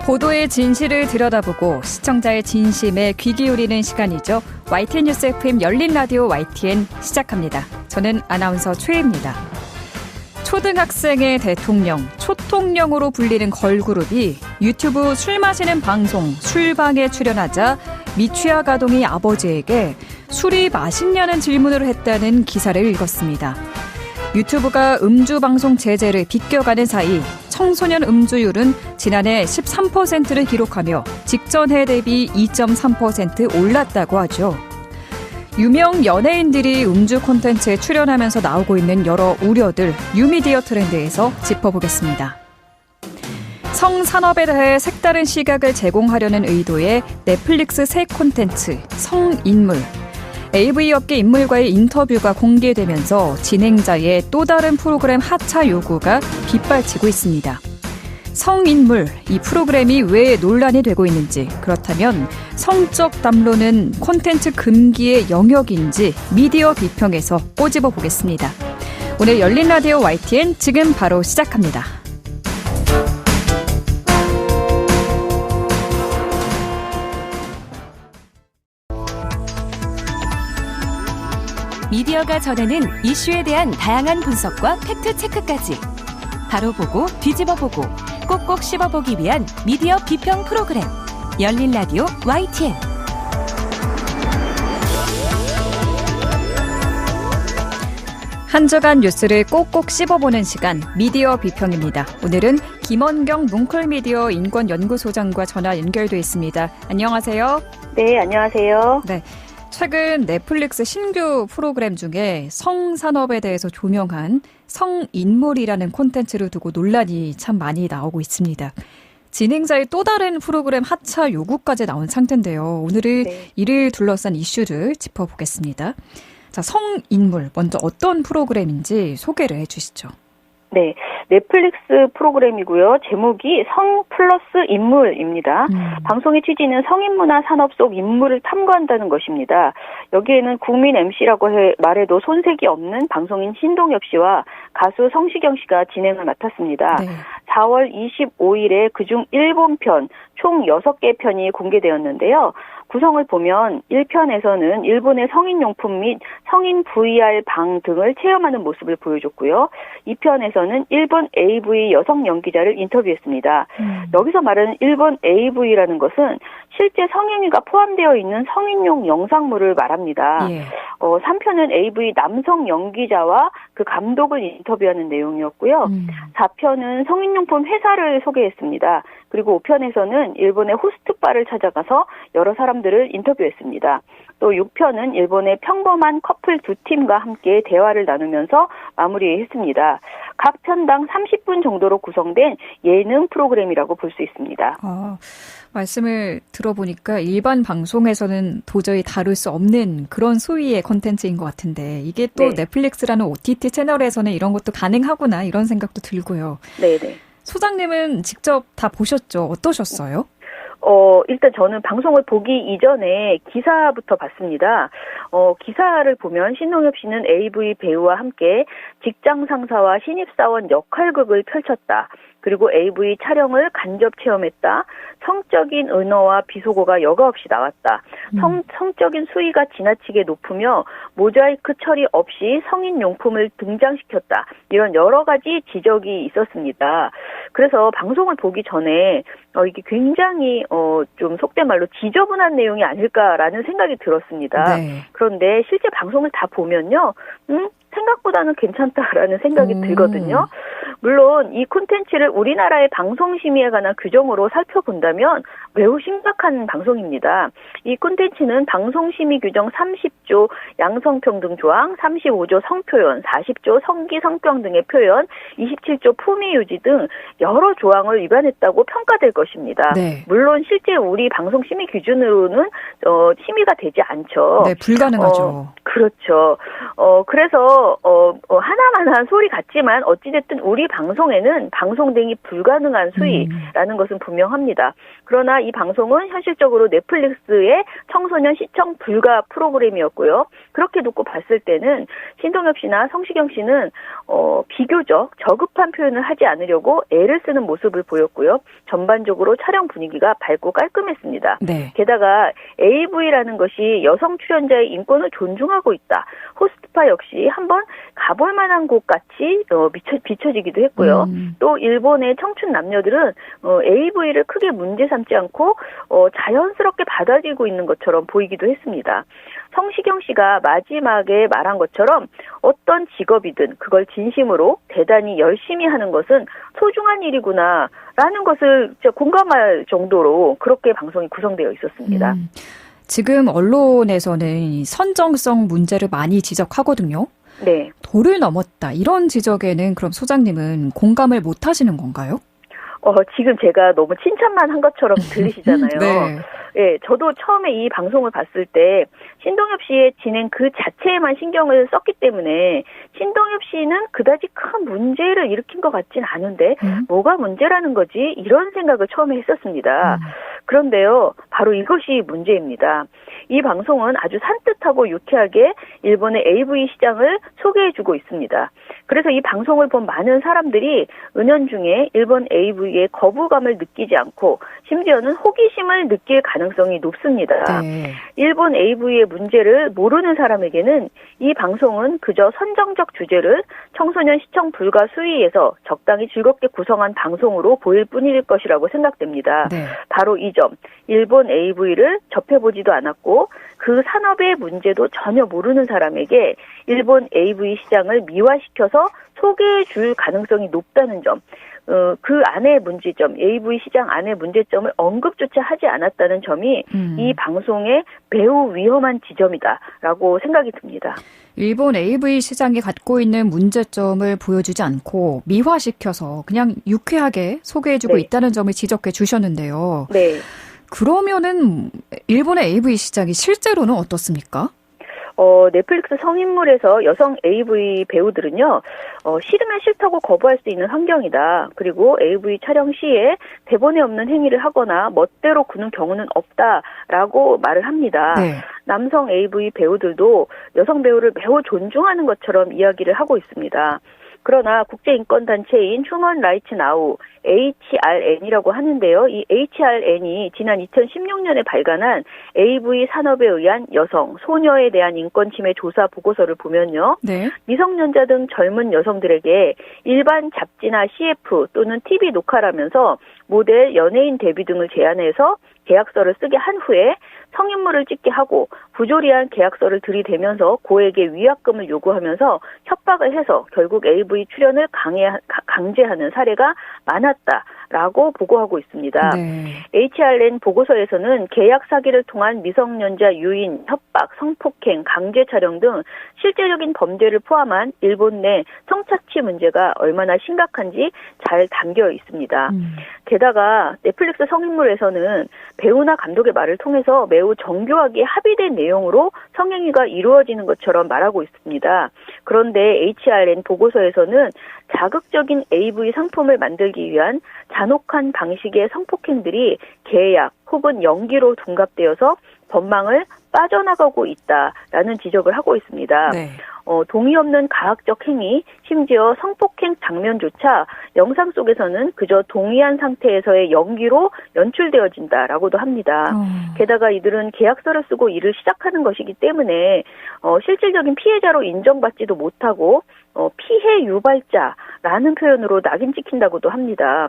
보도의 진실을 들여다보고 시청자의 진심에 귀 기울이는 시간이죠. YTN 뉴스 FM 열린 라디오 YTN 시작합니다. 저는 아나운서 최혜입니다. 초등학생의 대통령, 초통령으로 불리는 걸그룹이 유튜브 술 마시는 방송 술방에 출연하자 미취학 아동이 아버지에게 술이 맛있냐는 질문을 했다는 기사를 읽었습니다. 유튜브가 음주 방송 제재를 비껴가는 사이 청소년 음주율은 지난해 13%를 기록하며 직전해 대비 2.3% 올랐다고 하죠. 유명 연예인들이 음주 콘텐츠에 출연하면서 나오고 있는 여러 우려들 뉴미디어 트렌드에서 짚어보겠습니다. 성산업에 대해 색다른 시각을 제공하려는 의도의 넷플릭스 새 콘텐츠 성인물. AV 업계 인물과의 인터뷰가 공개되면서 진행자의 또 다른 프로그램 하차 요구가 빗발치고 있습니다. 성인물, 이 프로그램이 왜 논란이 되고 있는지, 그렇다면 성적 담론은 콘텐츠 금기의 영역인지 미디어 비평에서 꼬집어 보겠습니다. 오늘 열린 라디오 YTN 지금 바로 시작합니다. 미디어가 전하는 이슈에 대한 다양한 분석과 팩트체크까지 바로 보고 뒤집어 보고 꼭꼭 씹어보기 위한 미디어 비평 프로그램 열린 라디오 YTN. 한 주간 뉴스를 꼭꼭 씹어보는 시간 미디어 비평입니다. 오늘은 김원경 뭉클미디어 인권연구소장과 전화 연결돼 있습니다. 안녕하세요. 네, 안녕하세요. 네. 최근 넷플릭스 신규 프로그램 중에 성산업에 대해서 조명한 성인물이라는 콘텐츠를 두고 논란이 참 많이 나오고 있습니다. 진행자의 또 다른 프로그램 하차 요구까지 나온 상태인데요. 오늘은 이를 둘러싼 이슈를 짚어보겠습니다. 자, 성인물, 먼저 어떤 프로그램인지 소개를 해주시죠. 네, 넷플릭스 프로그램이고요. 제목이 성 플러스 인물입니다. 방송의 취지는 성인문화 산업 속 인물을 탐구한다는 것입니다. 여기에는 국민 MC라고 말해도 손색이 없는 방송인 신동엽 씨와 가수 성시경 씨가 진행을 맡았습니다. 네. 4월 25일에 그중 일본편 총 6개 편이 공개되었는데요. 구성을 보면 1편에서는 일본의 성인용품 및 성인 VR 방 등을 체험하는 모습을 보여줬고요. 2편에서는 일본 AV 여성 연기자를 인터뷰했습니다. 여기서 말하는 일본 AV라는 것은 실제 성행위가 포함되어 있는 성인용 영상물을 말합니다. 3편은 AV 남성 연기자와 그 감독을 인터뷰하는 내용이었고요. 4편은 성인용품 회사를 소개했습니다. 그리고 5편에서는 일본의 호스트바를 찾아가서 여러 사람들을 인터뷰했습니다. 또 6편은 일본의 평범한 커플 두 팀과 함께 대화를 나누면서 마무리했습니다. 각 편당 30분 정도로 구성된 예능 프로그램이라고 볼 수 있습니다. 말씀을 들어보니까 일반 방송에서는 도저히 다룰 수 없는 그런 수위의 콘텐츠인 것 같은데 이게 또 넷플릭스라는 OTT 채널에서는 이런 것도 가능하구나 이런 생각도 들고요. 네네. 소장님은 직접 다 보셨죠? 어떠셨어요? 일단 저는 방송을 보기 이전에 기사부터 봤습니다. 기사를 보면 신동엽 씨는 AV 배우와 함께 직장 상사와 신입사원 역할극을 펼쳤다. 그리고 AV 촬영을 간접 체험했다. 성적인 은어와 비속어가 여과 없이 나왔다. 성적인 수위가 지나치게 높으며 모자이크 처리 없이 성인 용품을 등장시켰다. 이런 여러 가지 지적이 있었습니다. 그래서 방송을 보기 전에 이게 굉장히 좀 속된 말로 지저분한 내용이 아닐까라는 생각이 들었습니다. 네. 그런데 실제 방송을 다 보면요. 생각보다는 괜찮다라는 생각이 들거든요. 물론 이 콘텐츠를 우리나라의 방송심의에 관한 규정으로 살펴본다면 매우 심각한 방송입니다. 이 콘텐츠는 방송심의 규정 30조 양성평등 조항, 35조 성표현, 40조 성기 성병 등의 표현, 27조 품위유지 등 여러 조항을 위반했다고 평가될 것입니다. 네. 물론 실제 우리 방송심의 기준으로는 심의가 되지 않죠. 네, 불가능하죠. 그렇죠. 그래서 하나만한 소리 같지만 어찌됐든 우리 방송에는 방송 등이 불가능한 수위라는 것은 분명합니다. 그러나 이 방송은 현실적으로 넷플릭스의 청소년 시청 불가 프로그램이었고요. 그렇게 놓고 봤을 때는 신동엽 씨나 성시경 씨는 비교적 저급한 표현을 하지 않으려고 애를 쓰는 모습을 보였고요. 전반적으로 촬영 분위기가 밝고 깔끔했습니다. 네. 게다가 AV라는 것이 여성 출연자의 인권을 존중하고 있다. 호스트파 역시 한번 가볼 만한 곳 같이 비춰지기도 했고요. 또 일본의 청춘 남녀들은 AV를 크게 문제 삼지 않고 자연스럽게 받아들이고 있는 것처럼 보이기도 했습니다. 성시경 씨가 마지막에 말한 것처럼 어떤 직업이든 그걸 진심으로 대단히 열심히 하는 것은 소중한 일이구나라는 것을 공감할 정도로 그렇게 방송이 구성되어 있었습니다. 지금 언론에서는 선정성 문제를 많이 지적하거든요. 네. 도를 넘었다. 이런 지적에는 그럼 소장님은 공감을 못 하시는 건가요? 지금 제가 너무 칭찬만 한 것처럼 들리시잖아요. 네. 예, 저도 처음에 이 방송을 봤을 때 신동엽 씨의 진행 그 자체에만 신경을 썼기 때문에 신동엽 씨는 그다지 큰 문제를 일으킨 것 같진 않은데 뭐가 문제라는 거지? 이런 생각을 처음에 했었습니다. 그런데요, 바로 이것이 문제입니다. 이 방송은 아주 산뜻하고 유쾌하게 일본의 AV 시장을 소개해주고 있습니다. 그래서 이 방송을 본 많은 사람들이 은연중에 일본 AV에 거부감을 느끼지 않고 심지어는 호기심을 느낄 가능성이 높습니다. 네. 일본 AV의 문제를 모르는 사람에게는 이 방송은 그저 선정적 주제를 청소년 시청 불가 수위에서 적당히 즐겁게 구성한 방송으로 보일 뿐일 것이라고 생각됩니다. 네. 바로 이 점, 일본 AV를 접해보지도 않았고 그 산업의 문제도 전혀 모르는 사람에게 일본 AV 시장을 미화시켜서 소개해 줄 가능성이 높다는 점, 그 안의 문제점, AV 시장 안의 문제점을 언급조차 하지 않았다는 점이 이 방송의 매우 위험한 지점이다라고 생각이 듭니다. 일본 AV 시장이 갖고 있는 문제점을 보여주지 않고 미화시켜서 그냥 유쾌하게 소개해주고 네. 있다는 점을 지적해 주셨는데요. 네. 그러면은 일본의 AV 시장이 실제로는 어떻습니까? 넷플릭스 성인물에서 여성 AV 배우들은요, 싫으면 싫다고 거부할 수 있는 환경이다. 그리고 AV 촬영 시에 대본에 없는 행위를 하거나 멋대로 구는 경우는 없다라고 말을 합니다. 네. 남성 AV 배우들도 여성 배우를 매우 존중하는 것처럼 이야기를 하고 있습니다. 그러나 국제인권단체인 휴먼 라이츠 나우 HRN이라고 하는데요. 이 HRN이 지난 2016년에 발간한 AV 산업에 의한 여성, 소녀에 대한 인권 침해 조사 보고서를 보면요. 네. 미성년자 등 젊은 여성들에게 일반 잡지나 CF 또는 TV 녹화라면서 모델, 연예인 데뷔 등을 제안해서 계약서를 쓰게 한 후에 성인물을 찍게 하고 부조리한 계약서를 들이대면서 고액의 위약금을 요구하면서 협박을 해서 결국 AV 출연을 강제하는 사례가 많았다라고 보고하고 있습니다. 네. HRN 보고서에서는 계약 사기를 통한 미성년자 유인, 협박, 성폭행, 강제 촬영 등 실제적인 범죄를 포함한 일본 내 성착취 문제가 얼마나 심각한지 잘 담겨 있습니다. 게다가 넷플릭스 성인물에서는 배우나 감독의 말을 통해서 매우 정교하게 합의된 내용으로 성행위가 이루어지는 것처럼 말하고 있습니다. 그런데 HRN 보고서에서는 자극적인 AV 상품을 만들기 위한 잔혹한 방식의 성폭행들이 계약 혹은 연기로 둔갑되어서 법망을 빠져나가고 있다라는 지적을 하고 있습니다. 네. 동의 없는 가학적 행위, 심지어 성폭행 장면조차 영상 속에서는 그저 동의한 상태에서의 연기로 연출되어진다라고도 합니다. 게다가 이들은 계약서를 쓰고 일을 시작하는 것이기 때문에 실질적인 피해자로 인정받지도 못하고 피해 유발자라는 표현으로 낙인 찍힌다고도 합니다.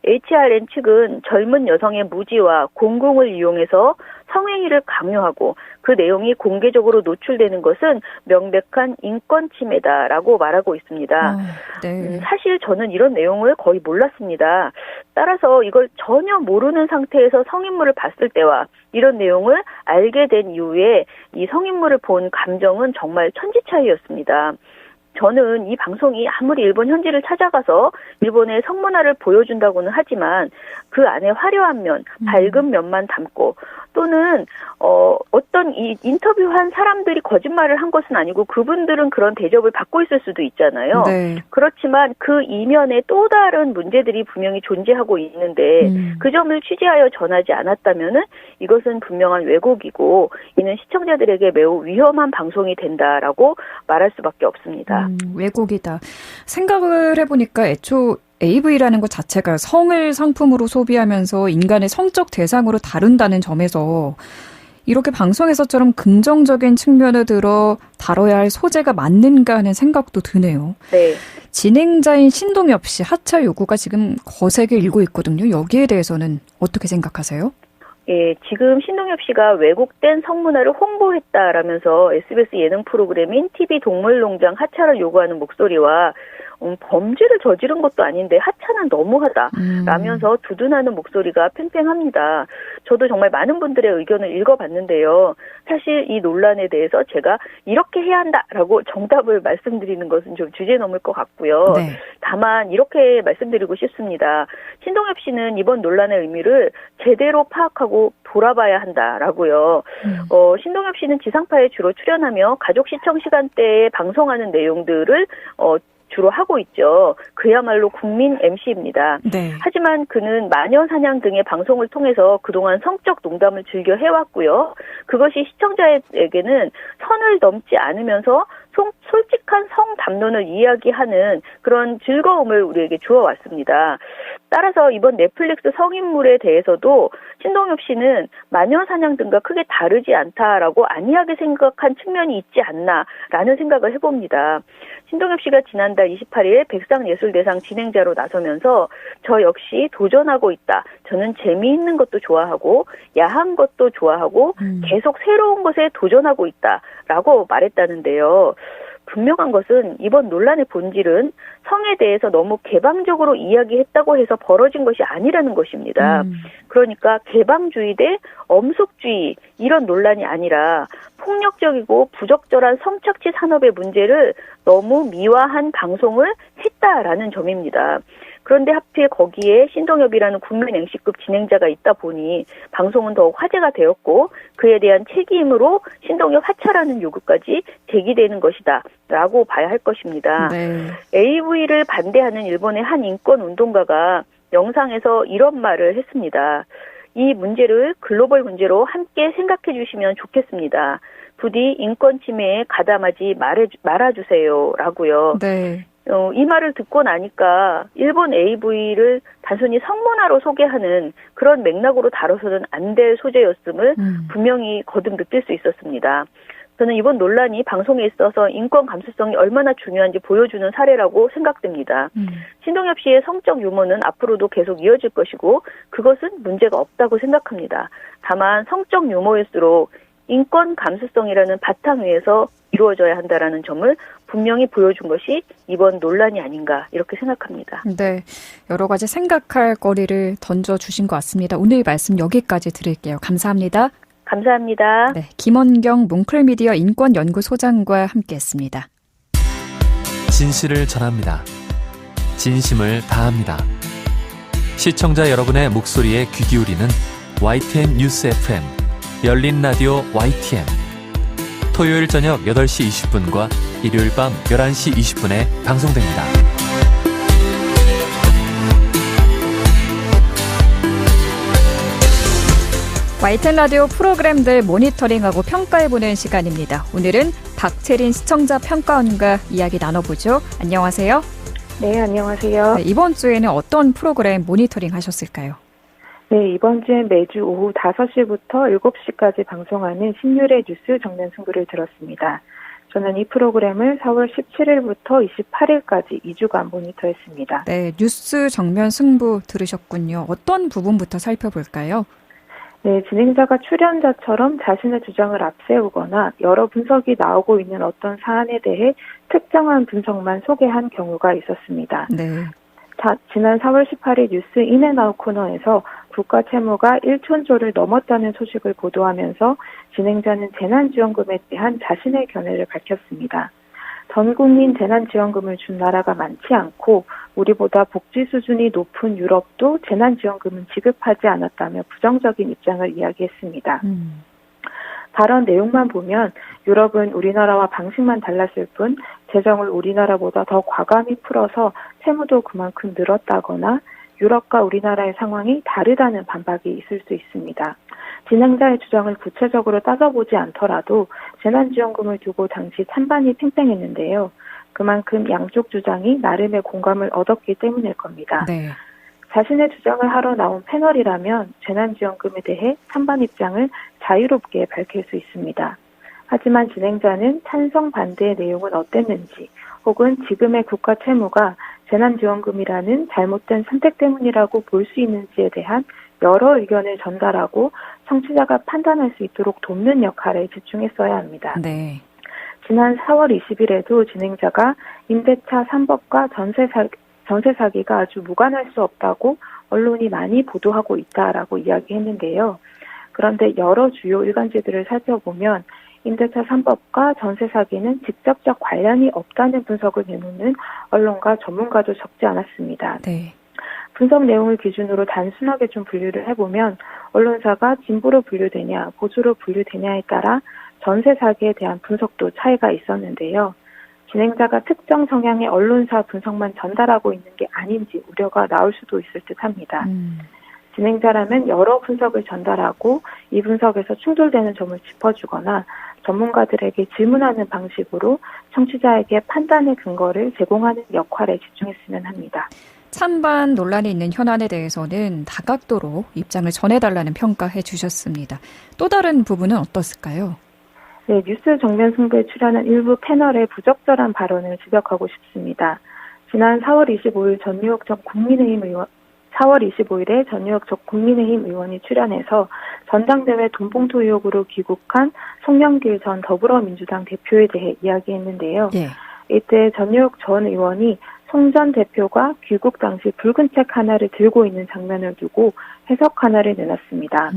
HRN 측은 젊은 여성의 무지와 공공을 이용해서 성행위를 강요하고 그 내용이 공개적으로 노출되는 것은 명백한 인권 침해다라고 말하고 있습니다. 네. 사실 저는 이런 내용을 거의 몰랐습니다. 따라서 이걸 전혀 모르는 상태에서 성인물을 봤을 때와 이런 내용을 알게 된 이후에 이 성인물을 본 감정은 정말 천지 차이였습니다. 저는 이 방송이 아무리 일본 현지를 찾아가서 일본의 성문화를 보여준다고는 하지만 그 안에 화려한 면, 밝은 면만 담고 또는 어떤 이 인터뷰한 사람들이 거짓말을 한 것은 아니고 그분들은 그런 대접을 받고 있을 수도 있잖아요. 네. 그렇지만 그 이면에 또 다른 문제들이 분명히 존재하고 있는데 그 점을 취재하여 전하지 않았다면은 이것은 분명한 왜곡이고 이는 시청자들에게 매우 위험한 방송이 된다라고 말할 수밖에 없습니다. 왜곡이다. 생각을 해보니까 애초 AV라는 것 자체가 성을 상품으로 소비하면서 인간의 성적 대상으로 다룬다는 점에서 이렇게 방송에서처럼 긍정적인 측면을 들어 다뤄야 할 소재가 맞는가 하는 생각도 드네요. 네. 진행자인 신동엽 씨 하차 요구가 지금 거세게 일고 있거든요. 여기에 대해서는 어떻게 생각하세요? 예, 지금 신동엽 씨가 왜곡된 성문화를 홍보했다라면서 SBS 예능 프로그램인 TV 동물농장 하차를 요구하는 목소리와 범죄를 저지른 것도 아닌데 하차는 너무하다 라면서 두둔하는 목소리가 팽팽합니다. 저도 정말 많은 분들의 의견을 읽어봤는데요. 사실 이 논란에 대해서 제가 이렇게 해야 한다라고 정답을 말씀드리는 것은 좀 주제넘을 것 같고요. 네. 다만 이렇게 말씀드리고 싶습니다. 신동엽 씨는 이번 논란의 의미를 제대로 파악하고 돌아봐야 한다라고요. 신동엽 씨는 지상파에 주로 출연하며 가족 시청 시간대에 방송하는 내용들을 주로 하고 있죠. 그야말로 국민 MC입니다. 네. 하지만 그는 마녀사냥 등의 방송을 통해서 그동안 성적 농담을 즐겨 해왔고요. 그것이 시청자에게는 선을 넘지 않으면서 솔직한 성 담론을 이야기하는 그런 즐거움을 우리에게 주어왔습니다. 따라서 이번 넷플릭스 성인물에 대해서도 신동엽 씨는 마녀사냥 등과 크게 다르지 않다라고 안이하게 생각한 측면이 있지 않나라는 생각을 해봅니다. 신동엽 씨가 지난달 28일 백상예술대상 진행자로 나서면서 저 역시 도전하고 있다. 저는 재미있는 것도 좋아하고 야한 것도 좋아하고 계속 새로운 것에 도전하고 있다라고 말했다는데요. 분명한 것은 이번 논란의 본질은 성에 대해서 너무 개방적으로 이야기했다고 해서 벌어진 것이 아니라는 것입니다. 그러니까 개방주의 대 엄숙주의 이런 논란이 아니라 폭력적이고 부적절한 성착취 산업의 문제를 너무 미화한 방송을 했다라는 점입니다. 그런데 하필 거기에 신동엽이라는 국민 MC급 진행자가 있다 보니 방송은 더욱 화제가 되었고 그에 대한 책임으로 신동엽 하차라는 요구까지 제기되는 것이다 라고 봐야 할 것입니다. 네. AV를 반대하는 일본의 한 인권운동가가 영상에서 이런 말을 했습니다. 이 문제를 글로벌 문제로 함께 생각해 주시면 좋겠습니다. 부디 인권 침해에 가담하지 말아주세요 라고요. 네. 이 말을 듣고 나니까 일본 AV를 단순히 성문화로 소개하는 그런 맥락으로 다뤄서는 안 될 소재였음을 분명히 거듭 느낄 수 있었습니다. 저는 이번 논란이 방송에 있어서 인권 감수성이 얼마나 중요한지 보여주는 사례라고 생각됩니다. 신동엽 씨의 성적 유머는 앞으로도 계속 이어질 것이고 그것은 문제가 없다고 생각합니다. 다만 성적 유머일수록 인권 감수성이라는 바탕 위에서 이루어져야 한다라는 점을 분명히 보여준 것이 이번 논란이 아닌가 이렇게 생각합니다. 네, 여러 가지 생각할 거리를 던져주신 것 같습니다. 오늘 말씀 여기까지 드릴게요. 감사합니다. 감사합니다. 네, 김원경 뭉클미디어 인권연구소장과 함께했습니다. 진실을 전합니다. 진심을 다합니다. 시청자 여러분의 목소리에 귀 기울이는 YTN 뉴스 FM 열린 라디오 YTN 토요일 저녁 8시 20분과 일요일 밤 11시 20분에 방송됩니다. YTN 라디오 프로그램들 모니터링하고 평가해보는 시간입니다. 오늘은 박채린 시청자 평가원과 이야기 나눠보죠. 안녕하세요. 네, 안녕하세요. 네, 이번 주에는 어떤 프로그램 모니터링 하셨을까요? 네, 이번 주엔 매주 오후 5시부터 7시까지 방송하는 신율의 뉴스 정면 승부를 들었습니다. 저는 이 프로그램을 4월 17일부터 28일까지 2주간 모니터했습니다. 네, 뉴스 정면 승부 들으셨군요. 어떤 부분부터 살펴볼까요? 네, 진행자가 출연자처럼 자신의 주장을 앞세우거나 여러 분석이 나오고 있는 어떤 사안에 대해 특정한 분석만 소개한 경우가 있었습니다. 네. 지난 4월 18일 뉴스 인앤아웃 코너에서 국가 채무가 1천조를 넘었다는 소식을 보도하면서 진행자는 재난지원금에 대한 자신의 견해를 밝혔습니다. 전 국민 재난지원금을 준 나라가 많지 않고 우리보다 복지 수준이 높은 유럽도 재난지원금은 지급하지 않았다며 부정적인 입장을 이야기했습니다. 발언 내용만 보면 유럽은 우리나라와 방식만 달랐을 뿐 재정을 우리나라보다 더 과감히 풀어서 세무도 그만큼 늘었다거나 유럽과 우리나라의 상황이 다르다는 반박이 있을 수 있습니다. 진행자의 주장을 구체적으로 따져보지 않더라도 재난지원금을 두고 당시 찬반이 팽팽했는데요. 그만큼 양쪽 주장이 나름의 공감을 얻었기 때문일 겁니다. 네. 자신의 주장을 하러 나온 패널이라면 재난지원금에 대해 찬반 입장을 자유롭게 밝힐 수 있습니다. 하지만 진행자는 찬성 반대의 내용은 어땠는지 혹은 지금의 국가 채무가 재난지원금이라는 잘못된 선택 때문이라고 볼 수 있는지에 대한 여러 의견을 전달하고 청취자가 판단할 수 있도록 돕는 역할에 집중했어야 합니다. 네. 지난 4월 20일에도 진행자가 임대차 3법과 전세 사기가 아주 무관할 수 없다고 언론이 많이 보도하고 있다라고 이야기했는데요. 그런데 여러 주요 일간지들을 살펴보면 임대차 3법과 전세 사기는 직접적 관련이 없다는 분석을 내놓는 언론과 전문가도 적지 않았습니다. 네. 분석 내용을 기준으로 단순하게 좀 분류를 해보면 언론사가 진보로 분류되냐 보수로 분류되냐에 따라 전세 사기에 대한 분석도 차이가 있었는데요. 진행자가 특정 성향의 언론사 분석만 전달하고 있는 게 아닌지 우려가 나올 수도 있을 듯합니다. 진행자라면 여러 분석을 전달하고 이 분석에서 충돌되는 점을 짚어주거나 전문가들에게 질문하는 방식으로 청취자에게 판단의 근거를 제공하는 역할에 집중했으면 합니다. 찬반 논란이 있는 현안에 대해서는 다각도로 입장을 전해달라는 평가해 주셨습니다. 또 다른 부분은 어떻을까요? 네, 뉴스 정면 승부에 출연한 일부 패널의 부적절한 발언을 지적하고 싶습니다. 지난 4월 25일 전유혁 전 국민의힘 의원 4월 25일에 전유혁 전 국민의힘 의원이 출연해서 전당대회 돈봉투 의혹으로 귀국한 송영길 전 더불어민주당 대표에 대해 이야기했는데요. 예. 이때 전유혁 전 의원이 송 전 대표가 귀국 당시 붉은 책 하나를 들고 있는 장면을 두고 해석 하나를 내놨습니다.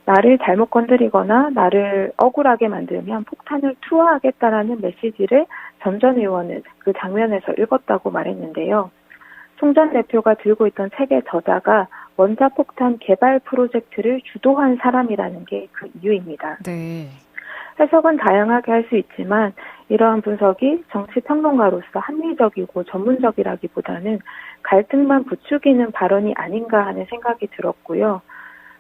나를 잘못 건드리거나 나를 억울하게 만들면 폭탄을 투하하겠다라는 메시지를 전 의원은 그 장면에서 읽었다고 말했는데요. 송 전 대표가 들고 있던 책의 저자가 원자폭탄 개발 프로젝트를 주도한 사람이라는 게 그 이유입니다. 네. 해석은 다양하게 할 수 있지만 이러한 분석이 정치평론가로서 합리적이고 전문적이라기보다는 갈등만 부추기는 발언이 아닌가 하는 생각이 들었고요.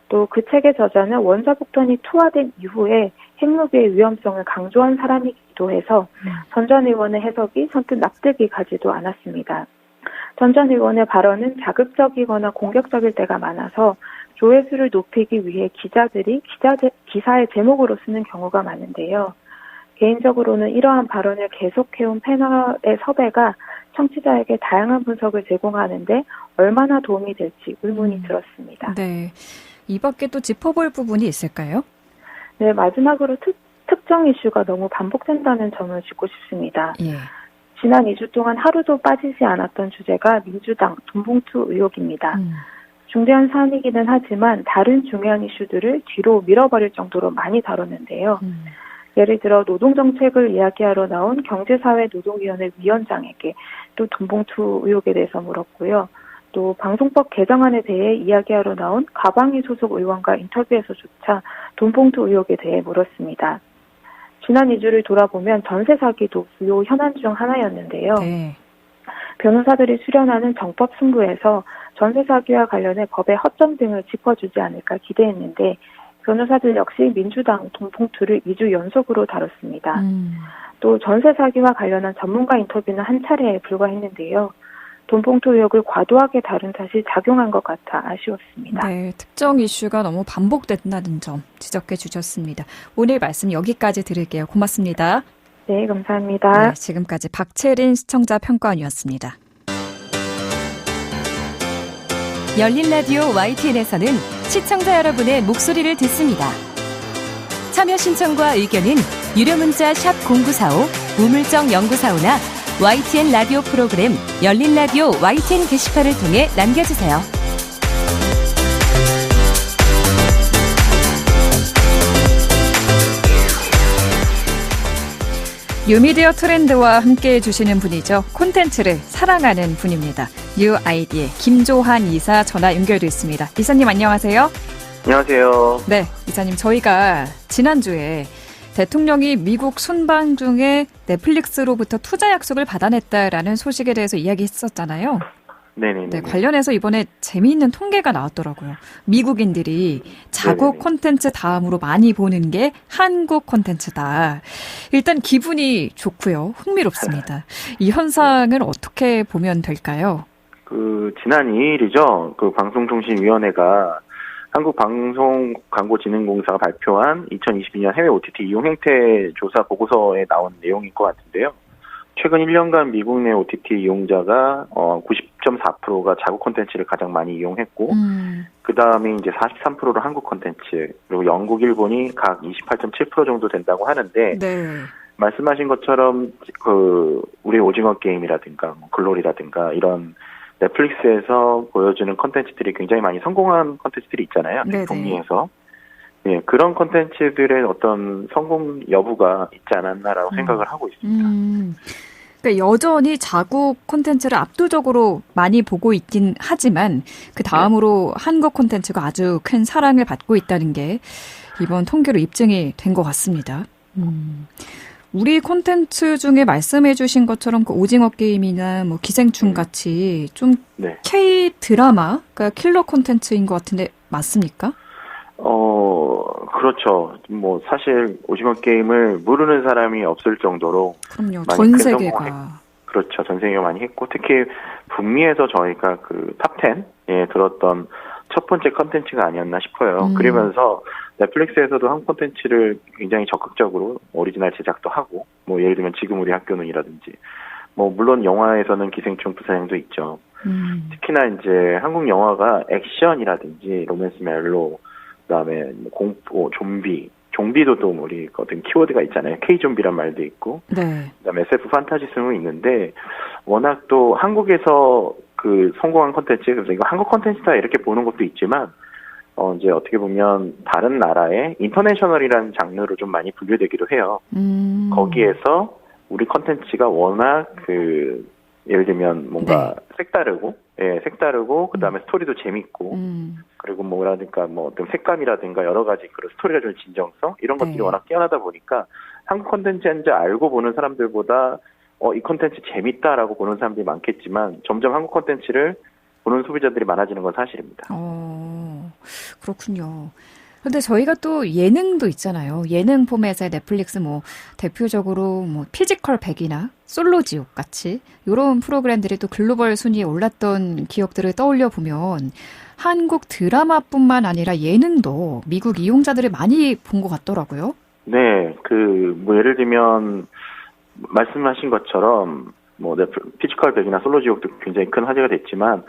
또 그 책의 저자는 원자폭탄이 투하된 이후에 핵무기의 위험성을 강조한 사람이기도 해서 전 의원의 해석이 선뜻 납득이 가지도 않았습니다. 전 의원의 발언은 자극적이거나 공격적일 때가 많아서 조회수를 높이기 위해 기자들이 기사의 제목으로 쓰는 경우가 많은데요. 개인적으로는 이러한 발언을 계속해온 패널의 섭외가 청취자에게 다양한 분석을 제공하는데 얼마나 도움이 될지 의문이 들었습니다. 네. 이 밖에 또 짚어볼 부분이 있을까요? 네, 마지막으로 특정 이슈가 너무 반복된다는 점을 짚고 싶습니다. 예. 지난 2주 동안 하루도 빠지지 않았던 주제가 민주당 돈봉투 의혹입니다. 중대한 사안이기는 하지만 다른 중요한 이슈들을 뒤로 밀어버릴 정도로 많이 다뤘는데요. 예를 들어 노동정책을 이야기하러 나온 경제사회노동위원회 위원장에게 또 돈봉투 의혹에 대해서 물었고요. 또 방송법 개정안에 대해 이야기하러 나온 가방위 소속 의원과 인터뷰에서조차 돈봉투 의혹에 대해 물었습니다. 지난 2주를 돌아보면 전세 사기도 주요 현안 중 하나였는데요. 네. 변호사들이 수련하는 정법 승부에서 전세 사기와 관련해 법의 허점 등을 짚어주지 않을까 기대했는데 변호사들 역시 민주당 돈봉투를 2주 연속으로 다뤘습니다. 또 전세 사기와 관련한 전문가 인터뷰는 한 차례에 불과했는데요. 돈봉투 의혹을 과도하게 다룬 탓이 작용한 것 같아 아쉬웠습니다. 네, 특정 이슈가 너무 반복된다는 점 지적해 주셨습니다. 오늘 말씀 여기까지 들을게요. 고맙습니다. 네, 감사합니다. 네, 지금까지 박채린 시청자 평가원이었습니다. 열린 라디오 YTN에서는 시청자 여러분의 목소리를 듣습니다. 참여 신청과 의견은 유료 문자 샵 0945, 우물정 0945나 YTN 라디오 프로그램 열린 라디오 YTN 게시판을 통해 남겨주세요. 뉴미디어 트렌드와 함께해 주시는 분이죠. 콘텐츠를 사랑하는 분입니다. 뉴 아이디의 김조한 이사 전화 연결돼 있습니다. 이사님 안녕하세요. 안녕하세요. 네, 이사님 저희가 지난주에 대통령이 미국 순방 중에 넷플릭스로부터 투자 약속을 받아냈다라는 소식에 대해서 이야기했었잖아요. 네네. 네, 관련해서 이번에 재미있는 통계가 나왔더라고요. 미국인들이 자국 콘텐츠 다음으로 많이 보는 게 한국 콘텐츠다. 일단 기분이 좋고요. 흥미롭습니다. 이 현상을 어떻게 보면 될까요? 지난 2일이죠. 방송통신위원회가 한국방송광고진흥공사가 발표한 2022년 해외 OTT 이용 행태 조사 보고서에 나온 내용일 것 같은데요. 최근 1년간 미국 내 OTT 이용자가 90.4%가 자국 콘텐츠를 가장 많이 이용했고, 그 다음에 이제 43%로 한국 콘텐츠, 그리고 영국, 일본이 각 28.7% 정도 된다고 하는데, 네. 말씀하신 것처럼 우리 오징어 게임이라든가 글로리라든가 이런 넷플릭스에서 보여주는 콘텐츠들이 굉장히 많이 성공한 콘텐츠들이 있잖아요. 북미에서. 네, 그런 콘텐츠들의 어떤 성공 여부가 있지 않았나라고 생각을 하고 있습니다. 그러니까 여전히 자국 콘텐츠를 압도적으로 많이 보고 있긴 하지만 그 다음으로 한국 콘텐츠가 아주 큰 사랑을 받고 있다는 게 이번 통계로 입증이 된 것 같습니다. 우리 콘텐츠 중에 말씀해 주신 것처럼 그 오징어 게임이나 뭐 기생충 같이 좀 K 드라마, 그러니까 킬러 콘텐츠인 것 같은데 맞습니까? 그렇죠. 사실 오징어 게임을 모르는 사람이 없을 정도로. 그럼요. 전 세계가. 그렇죠. 전 세계가 많이 했고, 특히 북미에서 저희가 탑 10에 들었던 첫 번째 컨텐츠가 아니었나 싶어요. 그러면서 넷플릭스에서도 한국 콘텐츠를 굉장히 적극적으로 오리지널 제작도 하고, 예를 들면 지금 우리 학교는이라든지, 물론 영화에서는 기생충 부산행도 있죠. 특히나 이제 한국 영화가 액션이라든지 로맨스 멜로, 그다음에 공포, 좀비도 또 우리 어떤 키워드가 있잖아요. K 좀비란 말도 있고, 그다음에 SF 판타지 승우 있는데 워낙 또 한국에서 성공한 콘텐츠, 그래서 이거 한국 콘텐츠다 이렇게 보는 것도 있지만 이제 어떻게 보면 다른 나라의 인터내셔널이라는 장르로 좀 많이 분류되기도 해요. 거기에서 우리 콘텐츠가 워낙 예를 들면 뭔가 색다르고 그다음에 스토리도 재밌고 그리고 어떤 색감이라든가 여러 가지 그런 스토리가 좀 진정성 이런 것들이 워낙 뛰어나다 보니까 한국 콘텐츠인지 알고 보는 사람들보다 이 콘텐츠 재밌다라고 보는 사람들이 많겠지만 점점 한국 콘텐츠를 보는 소비자들이 많아지는 건 사실입니다. 그렇군요. 근데 저희가 또 예능도 있잖아요. 예능 포맷의 넷플릭스 대표적으로 피지컬 100이나 솔로지옥 같이 이런 프로그램들이 또 글로벌 순위에 올랐던 기억들을 떠올려 보면 한국 드라마뿐만 아니라 예능도 미국 이용자들이 많이 본 것 같더라고요. 네, 예를 들면 말씀하신 것처럼 피지컬 100이나 솔로지옥도 굉장히 큰 화제가 됐지만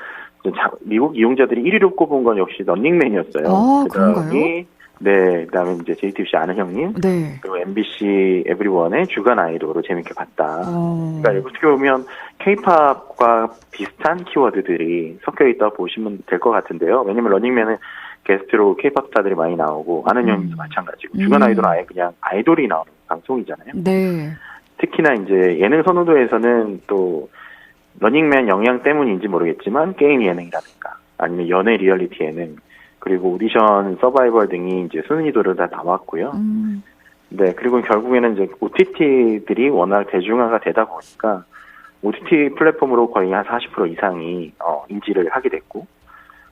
미국 이용자들이 1위로 꼽은 건 역시 런닝맨이었어요. 그런가요? 그다음에 이제 JTBC 아는 형님, 그리고 MBC 에브리원의 주간 아이돌을 재밌게 봤다. 그러니까 어떻게 보면 K-팝과 비슷한 키워드들이 섞여 있다 보시면 될 것 같은데요. 왜냐면 런닝맨은 게스트로 K-팝 스타들이 많이 나오고 아는 형님도 마찬가지고 주간 아이돌은 아예 그냥 아이돌이 나오는 방송이잖아요. 특히나 이제 예능 선호도에서는 또 러닝맨 영향 때문인지 모르겠지만 게임 예능이라든가 아니면 연애 리얼리티 예능 그리고 오디션 서바이벌 등이 이제 순위도를 다 나왔고요. 네, 그리고 결국에는 이제 OTT들이 워낙 대중화가 되다 보니까 OTT 플랫폼으로 거의 한 40% 이상이 인지를 하게 됐고,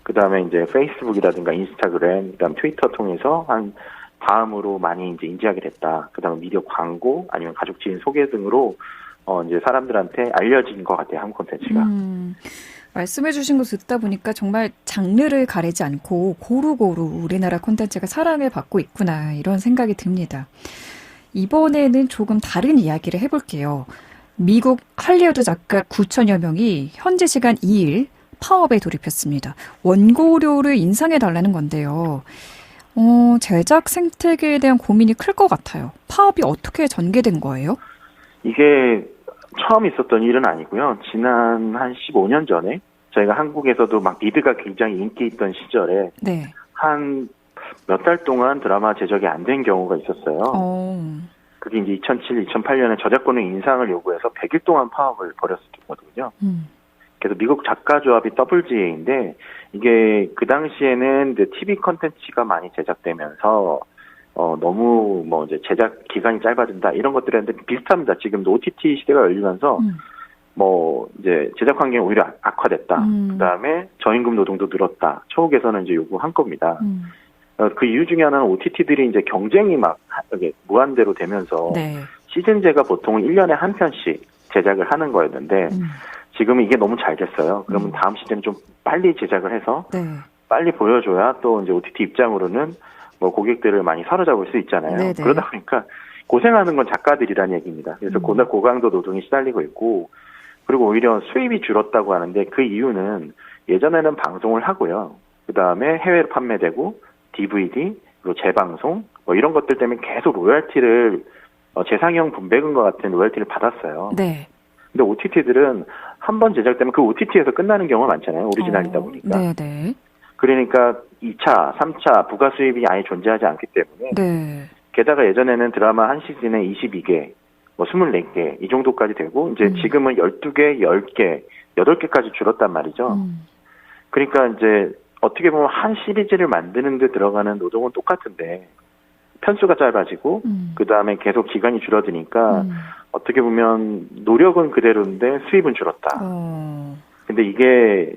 그 다음에 이제 페이스북이라든가 인스타그램, 그다음 트위터 통해서 한 다음으로 많이 이제 인지하게 됐다. 그 다음에 미디어 광고 아니면 가족 지인 소개 등으로 이제 사람들한테 알려진 것 같아요, 한국 콘텐츠가. 말씀해 주신 거 듣다 보니까 정말 장르를 가리지 않고 고루고루 우리나라 콘텐츠가 사랑을 받고 있구나 이런 생각이 듭니다. 이번에는 조금 다른 이야기를 해볼게요. 미국 할리우드 작가 9천여 명이 현지 시간 2일 파업에 돌입했습니다. 원고료를 인상해달라는 건데요. 제작 생태계에 대한 고민이 클 것 같아요. 파업이 어떻게 전개된 거예요? 이게 처음 있었던 일은 아니고요. 지난 한 15년 전에 저희가 한국에서도 막 리드가 굉장히 인기 있던 시절에 한 몇 달 동안 드라마 제작이 안 된 경우가 있었어요. 그게 이제 2007, 2008년에 저작권료 인상을 요구해서 100일 동안 파업을 벌였었거든요. 그래서 미국 작가조합이 WGA인데 이게 그 당시에는 이제 TV 컨텐츠가 많이 제작되면서 너무 뭐 이제 제작 기간이 짧아진다 이런 것들이 했는데 비슷합니다. 지금도 OTT 시대가 열리면서 뭐 이제 제작 환경이 오히려 악화됐다. 그다음에 저임금 노동도 늘었다. 처우 개선은 이제 요구한 겁니다. 그 이유 중에 하나는 OTT들이 이제 경쟁이 막 무한대로 되면서 네. 시즌제가 보통 1년에 한 편씩 제작을 하는 거였는데 지금은 이게 너무 잘 됐어요. 그러면 다음 시즌은 좀 빨리 제작을 해서 네. 빨리 보여줘야 또 이제 OTT 입장으로는 뭐 고객들을 많이 사로잡을 수 있잖아요. 네네. 그러다 보니까 고생하는 건 작가들이라는 얘기입니다. 그래서 고강도 노동이 시달리고 있고 그리고 오히려 수입이 줄었다고 하는데 그 이유는 예전에는 방송을 하고요. 그 다음에 해외로 판매되고 DVD, 그리고 재방송 뭐 이런 것들 때문에 계속 로열티를 재상영 분배금과 같은 로열티를 받았어요. 네. 근데 OTT들은 한 번 제작되면 그 OTT에서 끝나는 경우가 많잖아요. 오리지널이다 보니까. 네네. 그러니까 2차, 3차 부가 수입이 아예 존재하지 않기 때문에 네. 게다가 예전에는 드라마 한 시즌에 22개, 뭐 24개 이 정도까지 되고 이제 지금은 12개, 10개, 8개까지 줄었단 말이죠. 그러니까 이제 어떻게 보면 한 시리즈를 만드는 데 들어가는 노동은 똑같은데 편수가 짧아지고 그 다음에 계속 기간이 줄어드니까 어떻게 보면 노력은 그대로인데 수입은 줄었다. 근데 이게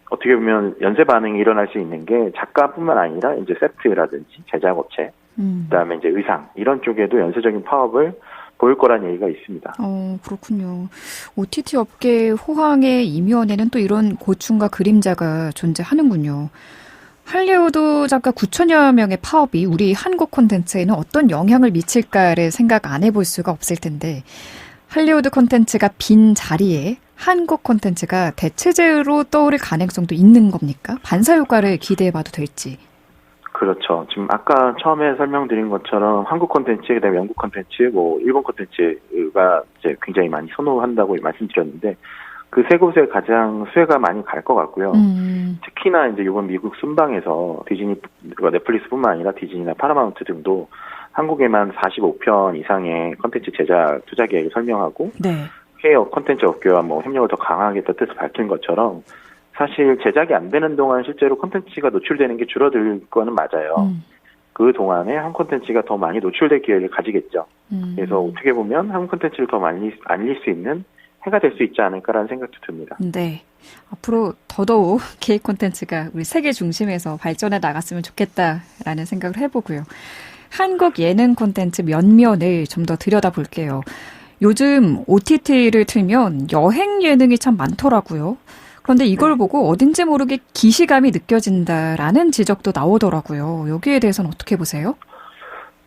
어떻게 보면 연쇄 반응이 일어날 수 있는 게 작가뿐만 아니라 이제 세트라든지 제작업체, 그다음에 이제 의상 이런 쪽에도 연쇄적인 파업을 보일 거란 얘기가 있습니다. 그렇군요. OTT 업계 호황의 이면에는 또 이런 고충과 그림자가 존재하는군요. 할리우드 작가 9천여 명의 파업이 우리 한국 콘텐츠에는 어떤 영향을 미칠까를 생각 안 해볼 수가 없을 텐데 할리우드 콘텐츠가 빈 자리에 한국 콘텐츠가 대체제로 떠오를 가능성도 있는 겁니까? 반사효과를 기대해봐도 될지. 그렇죠. 지금 아까 처음에 설명드린 것처럼 한국 콘텐츠, 그다음에 영국 콘텐츠, 뭐 일본 콘텐츠가 이제 굉장히 많이 선호한다고 말씀드렸는데 그 세 곳에 가장 수혜가 많이 갈 것 같고요. 특히나 이제 이번 미국 순방에서 디즈니, 넷플릭스뿐만 아니라 디즈니나 파라마운트 등도 한국에만 45편 이상의 콘텐츠 제작 투자 계획을 설명하고 네. 해외 콘텐츠 업계와 뭐 협력을 더 강하겠다 뜻을 밝힌 것처럼 사실 제작이 안 되는 동안 실제로 콘텐츠가 노출되는 게 줄어들 거는 맞아요. 그 동안에 한 콘텐츠가 더 많이 노출될 기회를 가지겠죠. 그래서 어떻게 보면 한 콘텐츠를 더 많이 알릴 수 있는 해가 될 수 있지 않을까라는 생각도 듭니다. 네. 앞으로 더더욱 개입 콘텐츠가 우리 세계 중심에서 발전해 나갔으면 좋겠다라는 생각을 해보고요. 한국 예능 콘텐츠 면면을 좀 더 들여다볼게요. 요즘 OTT를 틀면 여행 예능이 참 많더라고요. 그런데 이걸 보고 어딘지 모르게 기시감이 느껴진다라는 지적도 나오더라고요. 여기에 대해서는 어떻게 보세요?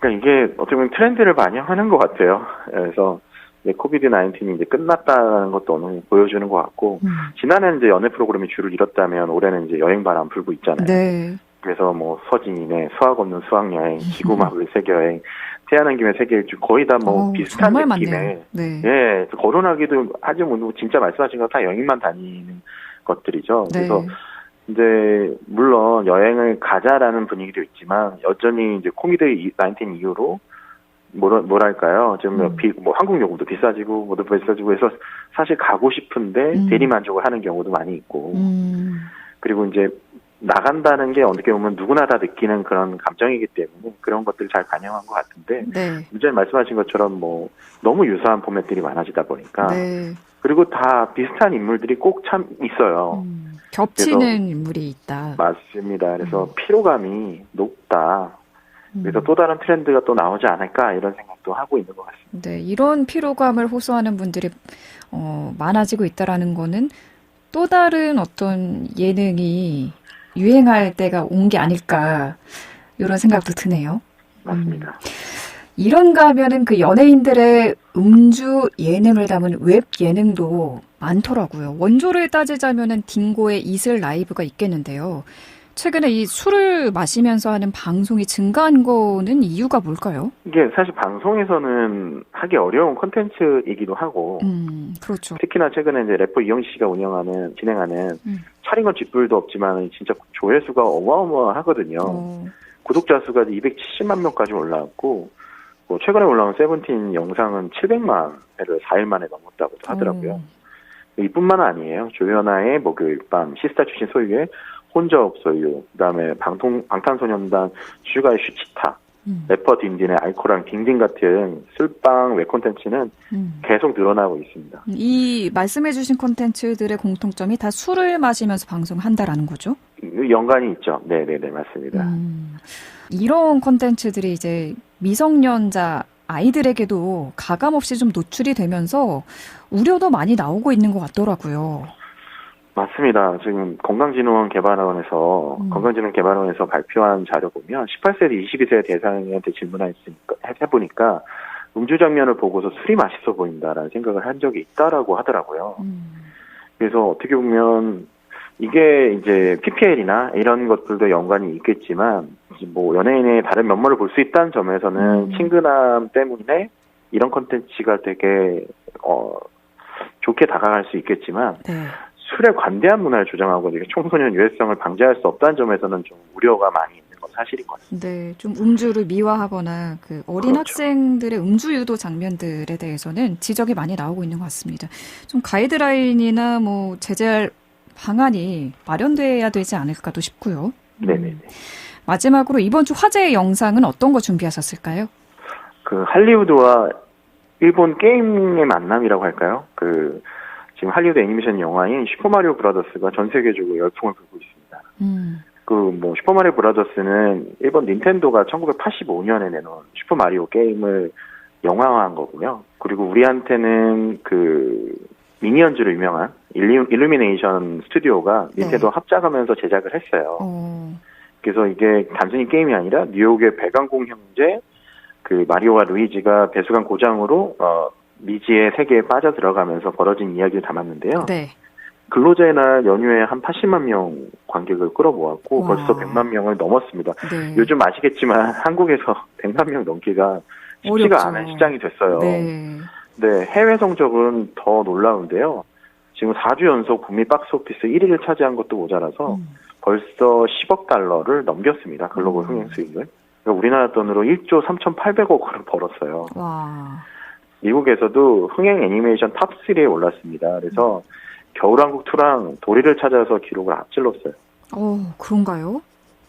그러니까 이게 어떻게 보면 트렌드를 반영하는 것 같아요. 그래서 이제 코비드-19이 이제 끝났다는 것도 어느 정도 보여주는 것 같고, 지난해는 이제 연애 프로그램이 줄을 잃었다면 올해는 이제 여행 바람 불고 있잖아요. 네. 그래서 뭐 서진이네, 수학 없는 수학여행, 지구마블 세계여행, 태어난 김에 세계 일주 거의 다 뭐 비슷한 정말 느낌의, 네. 예, 거론하기도 하지 뭐 진짜 말씀하신 거 다 여행만 다니는 것들이죠. 네. 그래서 이제 물론 여행을 가자라는 분위기도 있지만 여전히 이제 코비드-19 이후로 뭐랄까요? 좀 뭐 항공 요금도 비싸지고 뭐도 비싸지고 해서 사실 가고 싶은데 대리 만족을 하는 경우도 많이 있고 그리고 이제 나간다는 게 어떻게 보면 누구나 다 느끼는 그런 감정이기 때문에 그런 것들을 잘 반영한 것 같은데 네. 문제는 말씀하신 것처럼 뭐 너무 유사한 포맷들이 많아지다 보니까 네. 그리고 다 비슷한 인물들이 꼭 참 있어요. 겹치는 인물이 있다. 맞습니다. 그래서 피로감이 높다. 그래서 또 다른 트렌드가 또 나오지 않을까 이런 생각도 하고 있는 것 같습니다. 네, 이런 피로감을 호소하는 분들이 많아지고 있다라는 거는 또 다른 어떤 예능이 유행할 때가 온 게 아닐까 이런 생각도 드네요. 맞습니다. 이런가 하면은 그 연예인들의 음주 예능을 담은 웹 예능도 많더라고요. 원조를 따지자면은 딩고의 이슬 라이브가 있겠는데요. 최근에 이 술을 마시면서 하는 방송이 증가한 거는 이유가 뭘까요? 이게 사실 방송에서는 하기 어려운 콘텐츠이기도 하고, 그렇죠. 특히나 최근에 이제 래퍼 이영시 씨가 진행하는 차린 건 쥐뿔도 없지만 진짜 조회수가 어마어마하거든요. 구독자 수가 270만 명까지 올라왔고, 뭐 최근에 올라온 세븐틴 영상은 700만 회를 4일 만에 넘었다고 하더라고요. 이뿐만 아니에요. 조연아의 목요일 밤, 시스타 출신 소유의 혼자 없어요. 그다음에 방탄소년단 슈가의 슈치타, 래퍼 딘딘의 알코랑 딩딩 같은 술빵 웹 콘텐츠는 계속 늘어나고 있습니다. 이 말씀해주신 콘텐츠들의 공통점이 다 술을 마시면서 방송한다라는 거죠? 연관이 있죠. 네네네, 맞습니다. 이런 콘텐츠들이 이제 미성년자 아이들에게도 가감없이 좀 노출이 되면서 우려도 많이 나오고 있는 것 같더라고요. 맞습니다. 지금 건강진흥개발원에서 발표한 자료 보면 18세에서 22세 대상한테 해보니까 음주 장면을 보고서 술이 맛있어 보인다라는 생각을 한 적이 있다라고 하더라고요. 그래서 어떻게 보면 이게 이제 PPL이나 이런 것들도 연관이 있겠지만 뭐 연예인의 다른 면모를 볼 수 있다는 점에서는 친근함 때문에 이런 콘텐츠가 되게 좋게 다가갈 수 있겠지만 네. 술에 관대한 문화를 주장하고 청소년 유해성을 방지할 수 없다는 점에서는 좀 우려가 많이 있는 건 사실인 것 같습니다. 네, 좀 음주를 미화하거나 그 어린 그렇죠. 학생들의 음주 유도 장면들에 대해서는 지적이 많이 나오고 있는 것 같습니다. 좀 가이드라인이나 뭐 제재할 방안이 마련돼야 되지 않을까도 싶고요. 네네. 마지막으로 이번 주 화제의 영상은 어떤 거 준비하셨을까요? 그 할리우드와 일본 게임의 만남이라고 할까요? 지금 할리우드 애니메이션 영화인 슈퍼마리오 브라더스가 전 세계적으로 열풍을 불고 있습니다. 슈퍼마리오 브라더스는 일본 닌텐도가 1985년에 내놓은 슈퍼마리오 게임을 영화화한 거고요. 그리고 우리한테는 미니언즈로 유명한 일루미네이션 스튜디오가 닌텐도 합작하면서 제작을 했어요. 그래서 이게 단순히 게임이 아니라 뉴욕의 백왕공 형제, 마리오와 루이지가 배수관 고장으로 미지의 세계에 빠져 들어가면서 벌어진 이야기를 담았는데요. 네. 근로자의 날 연휴에 한 80만 명 관객을 끌어모았고 벌써 100만 명을 넘었습니다. 네. 요즘 아시겠지만 한국에서 100만 명 넘기가 쉽지가 어렵죠. 않은 시장이 됐어요. 네. 네, 해외 성적은 더 놀라운데요. 지금 4주 연속 북미 박스오피스 1위를 차지한 것도 모자라서 벌써 10억 달러를 넘겼습니다. 글로벌 흥행 수익을. 그러니까 우리나라 돈으로 1조 3,800억 원을 벌었어요. 와. 미국에서도 흥행 애니메이션 탑3에 올랐습니다. 그래서 겨울왕국 2랑 도리를 찾아서 기록을 앞질렀어요. 그런가요?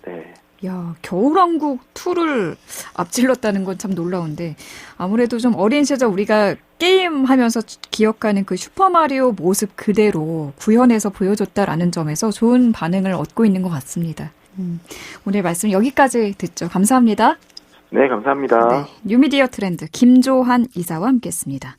네. 야, 겨울왕국 2를 앞질렀다는 건 참 놀라운데 아무래도 좀 어린 시절 우리가 게임하면서 기억하는 그 슈퍼마리오 모습 그대로 구현해서 보여줬다라는 점에서 좋은 반응을 얻고 있는 것 같습니다. 오늘 말씀 여기까지 듣죠. 감사합니다. 네, 감사합니다. 네, 뉴미디어 트렌드 김조한 이사와 함께했습니다.